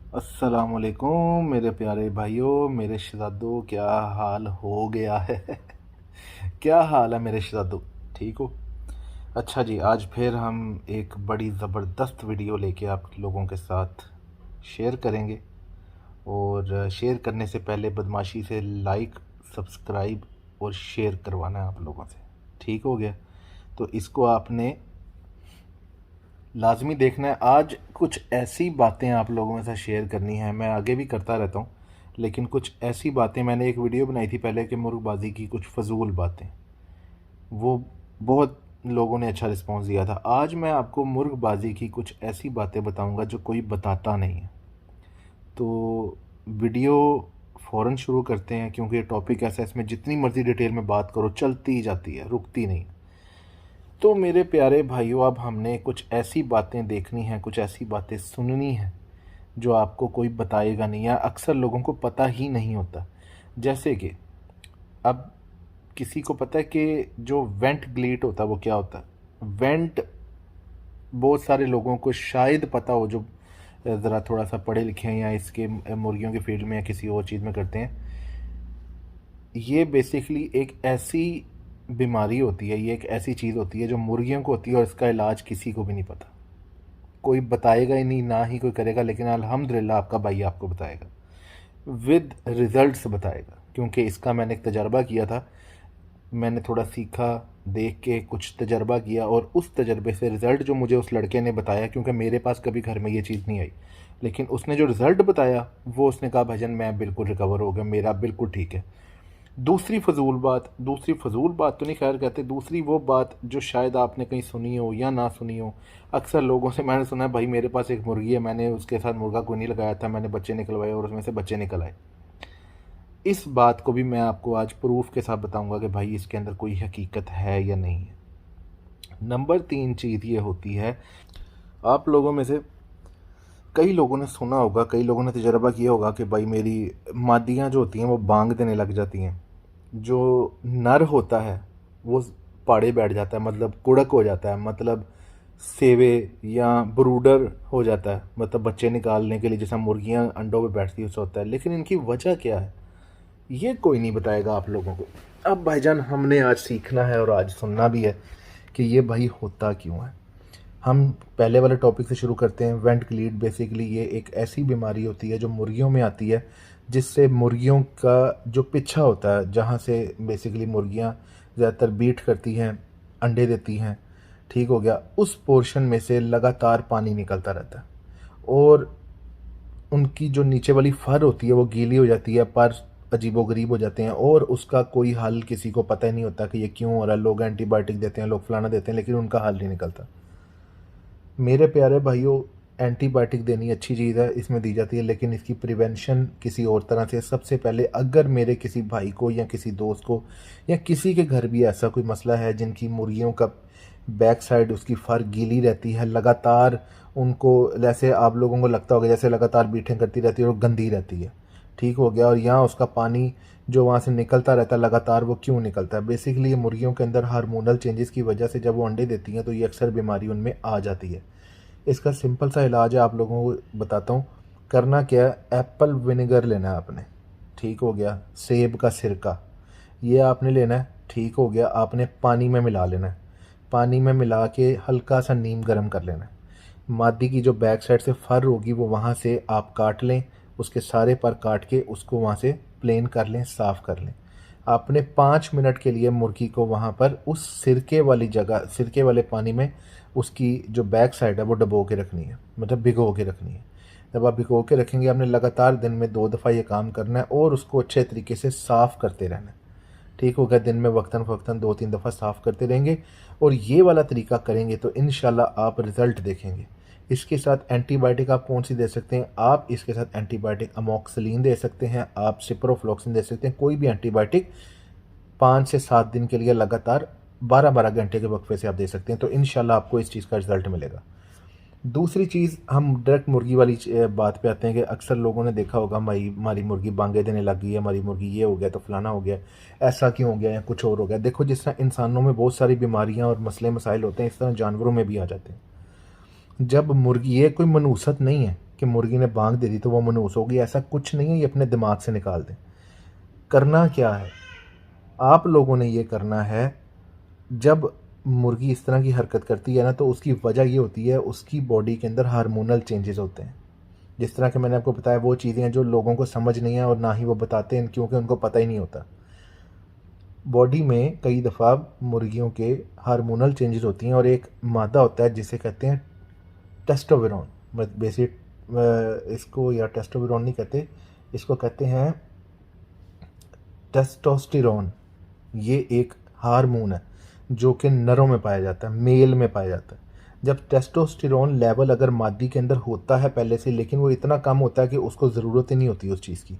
अस्सलामुअलैकुम मेरे प्यारे भाइयों, मेरे शहज़ादों, क्या हाल हो गया है। क्या हाल है मेरे शहज़ादों, ठीक हो? अच्छा जी, आज फिर हम एक बड़ी ज़बरदस्त वीडियो लेके आप लोगों के साथ शेयर करेंगे। और शेयर करने से पहले बदमाशी से लाइक, सब्सक्राइब और शेयर करवाना है आप लोगों से, ठीक हो गया? तो इसको आपने लाजमी देखना है। आज कुछ ऐसी बातें आप लोगों के साथ शेयर करनी है, मैं आगे भी करता रहता हूँ, लेकिन कुछ ऐसी बातें, मैंने एक वीडियो बनाई थी पहले कि मुर्गबाजी की कुछ फजूल बातें, वो बहुत लोगों ने अच्छा रिस्पांस दिया था। आज मैं आपको मुर्गबाजी की कुछ ऐसी बातें बताऊंगा जो कोई बताता नहीं है। तो वीडियो फ़ौरन शुरू करते हैं, क्योंकि ये टॉपिक ऐसा है, इसमें जितनी मर्ज़ी डिटेल में बात करो चलती ही जाती है, रुकती नहीं। तो मेरे प्यारे भाइयों, अब हमने कुछ ऐसी बातें देखनी हैं, कुछ ऐसी बातें सुननी हैं जो आपको कोई बताएगा नहीं या अक्सर लोगों को पता ही नहीं होता। जैसे कि अब किसी को पता है कि जो वेंट ग्लीट होता है वो क्या होता है? वेंट बहुत सारे लोगों को शायद पता हो, जो ज़रा थोड़ा सा पढ़े लिखे हैं या इसके मुर्गियों के फील्ड में या किसी और चीज़ में करते हैं। ये बेसिकली एक ऐसी बीमारी होती है, ये एक ऐसी चीज़ होती है जो मुर्गियों को होती है, और इसका इलाज किसी को भी नहीं पता। कोई बताएगा ही नहीं, ना ही कोई करेगा, लेकिन अल्हम्दुलिल्लाह आपका भाई आपको बताएगा, विद रिज़ल्ट्स बताएगा, क्योंकि इसका मैंने एक तजर्बा किया था। मैंने थोड़ा सीखा, देख के कुछ तजर्बा किया, और उस तजर्बे से रिज़ल्ट जो मुझे उस लड़के ने बताया, क्योंकि मेरे पास कभी घर में ये चीज़ नहीं आई, लेकिन उसने जो रिज़ल्ट बताया वो उसने कहा भाईजान मैं बिल्कुल रिकवर हो गया, मेरा बिल्कुल ठीक है। दूसरी फजूल बात तो नहीं खैर कहते, दूसरी वो बात जो शायद आपने कहीं सुनी हो या ना सुनी हो। अक्सर लोगों से मैंने सुना है, भाई मेरे पास एक मुर्गी है, मैंने उसके साथ मुर्गा कोई नहीं लगाया था, मैंने बच्चे निकलवाए और उसमें से बच्चे निकल आए। इस बात को भी मैं आपको आज प्रूफ के साथ बताऊंगा कि भाई इसके अंदर कोई हकीकत है या नहीं है। नंबर 3 चीज़ ये होती है, आप लोगों में से कई लोगों ने सुना होगा, कई लोगों ने तजर्बा किया होगा कि भाई मेरी मादियाँ जो होती हैं वो बांग देने लग जाती हैं। जो नर होता है वो पाड़े बैठ जाता है, मतलब कुड़क हो जाता है, मतलब सेवे या ब्रूडर हो जाता है, मतलब बच्चे निकालने के लिए जैसा मुर्गियां अंडों पे बैठती है उससे होता है। लेकिन इनकी वजह क्या है ये कोई नहीं बताएगा आप लोगों को। अब भाईजान हमने आज सीखना है और आज सुनना भी है कि ये भाई होता क्यों है। हम पहले वाले टॉपिक से शुरू करते हैं। वेंट ग्लीड बेसिकली ये एक ऐसी बीमारी होती है जो मुर्गियों में आती है, जिससे मुर्गियों का जो पिच्छा होता है, जहाँ से बेसिकली मुर्गियाँ ज़्यादातर बीट करती हैं, अंडे देती हैं, ठीक हो गया, उस पोर्शन में से लगातार पानी निकलता रहता है, और उनकी जो नीचे वाली फर होती है वो गीली हो जाती है, पर अजीबोगरीब हो जाते हैं, और उसका कोई हल किसी को पता ही नहीं होता कि ये क्यों हो रहा है। लोग एंटीबायोटिक देते हैं, लोग फलाना देते हैं, लेकिन उनका हल नहीं निकलता। मेरे प्यारे भाइयों, एंटीबायोटिक देनी अच्छी चीज़ है, इसमें दी जाती है, लेकिन इसकी प्रिवेंशन किसी और तरह से। सबसे पहले अगर मेरे किसी भाई को या किसी दोस्त को या किसी के घर भी ऐसा कोई मसला है जिनकी मुर्गियों का बैक साइड उसकी फर गीली रहती है, लगातार उनको जैसे आप लोगों को लगता होगा जैसे लगातार बीटें करती रहती है और गंदी रहती है, ठीक हो गया, और यहाँ उसका पानी जो वहाँ से निकलता रहता है लगातार, वो क्यों निकलता है? बेसिकली ये मुर्गियों के अंदर हार्मोनल चेंजेस की वजह से जब वो अंडे देती हैं तो ये अक्सर बीमारी उनमें आ जाती है। इसका सिंपल सा इलाज है, आप लोगों को बताता हूँ। करना क्या है, एप्पल विनेगर लेना है आपने, ठीक हो गया, सेब का सिरका ये आपने लेना है, ठीक हो गया, आपने पानी में मिला लेना है। पानी में मिला के हल्का सा नीम गर्म कर लेना है। मादी की जो बैक साइड से फर होगी वो वहाँ से आप काट लें, उसके सारे पर काट के उसको वहाँ से प्लेन कर लें, साफ़ कर लें। आपने 5 मिनट के लिए मुर्गी को वहाँ पर उस सिरके वाली जगह, सिरके वाले पानी में उसकी जो बैक साइड है वो डबो के रखनी है, मतलब भिगो के रखनी है। जब आप भिगो के रखेंगे, आपने लगातार दिन में 2 दफ़ा ये काम करना है और उसको अच्छे तरीके से साफ़ करते रहना है, ठीक हो गया। दिन में वक्तन फ़वक्तन 2-3 दफ़ा साफ़ करते रहेंगे और ये वाला तरीका करेंगे तो इंशाल्लाह आप रिज़ल्ट देखेंगे। इसके साथ एंटीबायोटिक आप कौन सी दे सकते हैं? आप इसके साथ एंटीबायोटिक अमोक्सिलिन दे सकते हैं, आप सिप्रोफ्लॉक्सिन दे सकते हैं, कोई भी एंटीबायोटिक 5 से 7 दिन के लिए लगातार 12-12 घंटे के वक्फे से आप दे सकते हैं, तो इंशाल्लाह आपको इस चीज़ का रिज़ल्ट मिलेगा। दूसरी चीज़, हम डायरेक्ट मुर्गी वाली बात पे आते हैं कि अक्सर लोगों ने देखा होगा भाई हमारी मुर्गी बांगे देने लग गई है, हमारी मुर्गी ये हो गया तो फलाना हो गया, ऐसा क्यों हो गया या कुछ और हो गया। देखो, जिस तरह इंसानों में बहुत सारी बीमारियां और मसले मसाइल होते हैं, इस तरह जानवरों में भी आ जाते हैं। जब मुर्गी, ये कोई मनूसत नहीं है, कि मुर्गी ने बांग दे दी तो वो मनहूस होगी, ऐसा कुछ नहीं है, ये अपने दिमाग से निकाल दें। करना क्या है, आप लोगों ने ये करना है, जब मुर्गी इस तरह की हरकत करती है ना तो उसकी वजह ये होती है, उसकी बॉडी के अंदर हार्मोनल चेंजेस होते हैं। जिस तरह के मैंने आपको बताया वो चीज़ें हैं जो लोगों को समझ नहीं है और ना ही वो बताते हैं, क्योंकि उनको पता ही नहीं होता। बॉडी में कई दफ़ा मुर्गियों के हार्मोनल चेंजेस होती हैं और एक मादा होता है जिसे कहते हैं टेस्टोस्टेरोन। बेसिक इसको या टेस्टोस्टेरोन नहीं कहते, इसको कहते हैं टेस्टोस्टेरोन। ये एक हार्मोन है जो कि नरों में पाया जाता है, मेल में पाया जाता है। जब टेस्टोस्टेरोन लेवल अगर मादी के अंदर होता है पहले से, लेकिन वो इतना कम होता है कि उसको ज़रूरत ही नहीं होती उस चीज़ की,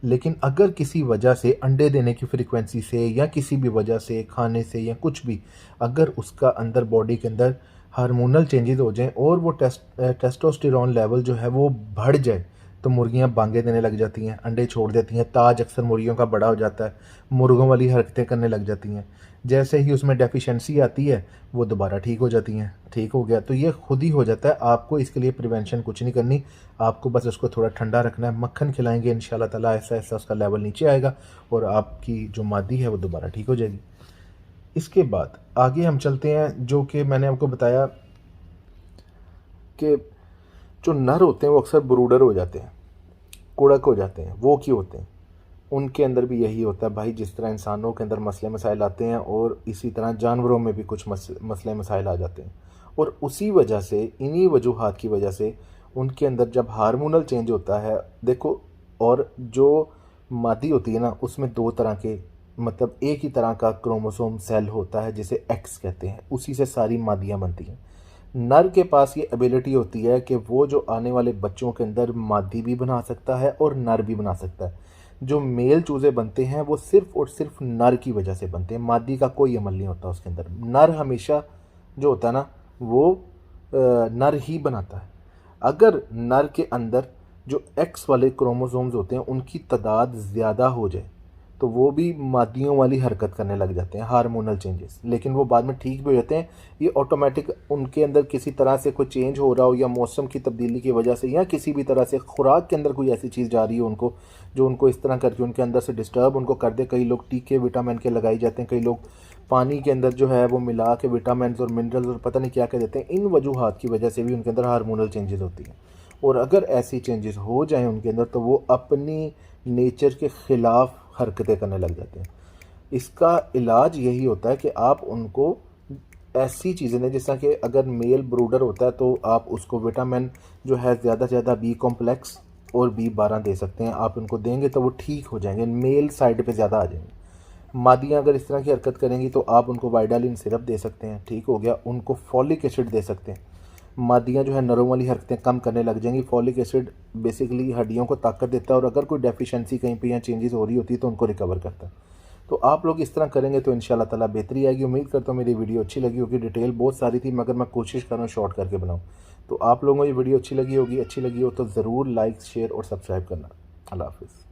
लेकिन अगर किसी वजह से अंडे देने की फ्रीक्वेंसी से या किसी भी वजह से खाने से या कुछ भी, अगर उसका अंदर बॉडी के अंदर हार्मोनल चेंजेस हो जाएं और वो टेस्टोस्टेरोन लेवल जो है वो बढ़ जाए तो मुर्गियां बांगे देने लग जाती हैं, अंडे छोड़ देती हैं, ताज अक्सर मुर्गियों का बड़ा हो जाता है, मुर्गों वाली हरकतें करने लग जाती हैं। जैसे ही उसमें डेफिशिएंसी आती है वो दोबारा ठीक हो जाती हैं। ठीक हो गया तो ये खुद ही हो जाता है, आपको इसके लिए प्रिवेंशन कुछ नहीं करनी, आपको बस उसको थोड़ा ठंडा रखना है। मक्खन खिलाएंगे इंशाल्लाह ताला ऐसा ऐसा उसका लेवल नीचे आएगा और आपकी जो मादी है वो दोबारा ठीक हो जाएगी। इसके बाद आगे हम चलते हैं, जो कि मैंने आपको बताया कि जो नर होते हैं वो अक्सर ब्रूडर हो जाते हैं, कुड़क हो जाते हैं। वो क्यों होते हैं? उनके अंदर भी यही होता है भाई, जिस तरह इंसानों के अंदर मसले मसाइल आते हैं और इसी तरह जानवरों में भी कुछ मसले मसाइल आ जाते हैं। और उसी वजह से, इन्हीं वजूहात की वजह से उनके अंदर जब हार्मोनल चेंज होता है, देखो, और जो मादी होती है ना उसमें दो तरह के, मतलब एक ही तरह का क्रोमोसोम सेल होता है जिसे एक्स कहते हैं, उसी से सारी मादियाँ बनती हैं। नर के पास ये एबिलिटी होती है कि वो जो आने वाले बच्चों के अंदर मादी भी बना सकता है और नर भी बना सकता है। जो मेल चूज़े बनते हैं वो सिर्फ और सिर्फ नर की वजह से बनते हैं, मादी का कोई अमल नहीं होता उसके अंदर। नर हमेशा जो होता है ना वो नर ही बनाता है। अगर नर के अंदर जो एक्स वाले क्रोमोसोम्स होते हैं उनकी तादाद ज़्यादा हो जाए तो वो भी मादियों वाली हरकत करने लग जाते हैं, हार्मोनल चेंजेस, लेकिन वो बाद में ठीक भी हो जाते हैं। ये ऑटोमेटिक उनके अंदर किसी तरह से कोई चेंज हो रहा हो या मौसम की तब्दीली की वजह से या किसी भी तरह से खुराक के अंदर कोई ऐसी चीज़ जा रही हो उनको, जो उनको इस तरह करके उनके अंदर से डिस्टर्ब उनको कर दे। कई लोग टीके विटामिन के लगाए जाते हैं, कई लोग पानी के अंदर जो है वो मिला के विटामिन और मिनरल्स और पता नहीं क्या क्या देते हैं। इन वजूहात की वजह से भी उनके अंदर हार्मोनल चेंजेस होती हैं, और अगर ऐसी चेंजेस हो जाएं उनके अंदर तो वो अपनी नेचर के ख़िलाफ़ हरकतें करने लग जाते हैं। इसका इलाज यही होता है कि आप उनको ऐसी चीज़ें दें, जैसा कि अगर मेल ब्रूडर होता है तो आप उसको विटामिन जो है ज़्यादा से ज़्यादा बी कॉम्प्लेक्स और बी12 दे सकते हैं। आप उनको देंगे तो वो ठीक हो जाएंगे, मेल साइड पे ज़्यादा आ जाएंगे। मादियाँ अगर इस तरह की हरकत करेंगी तो आप उनको वाइडालिन सिरप दे सकते हैं, ठीक हो गया। उनको फॉलिक एसिड दे सकते हैं। मादियाँ जो है नरों वाली हरकतें कम करने लग जाएंगी। फॉलिक एसिड बेसिकली हड्डियों को ताकत देता है और अगर कोई डेफिशिएंसी कहीं पे या चेंजेस हो रही होती है तो उनको रिकवर करता है। तो आप लोग इस तरह करेंगे तो इंशाल्लाह ताला बेहतरी आएगी। उम्मीद करता हूँ मेरी वीडियो अच्छी लगी होगी। डिटेल बहुत सारी थी मगर मैं कोशिश कर रहा हूँ शॉर्ट करके बनाऊँ। तो आप लोगों को ये वीडियो अच्छी लगी होगी, अच्छी लगी हो तो ज़रूर लाइक, शेयर और सब्सक्राइब करना। अल्लाह हाफ़िज़।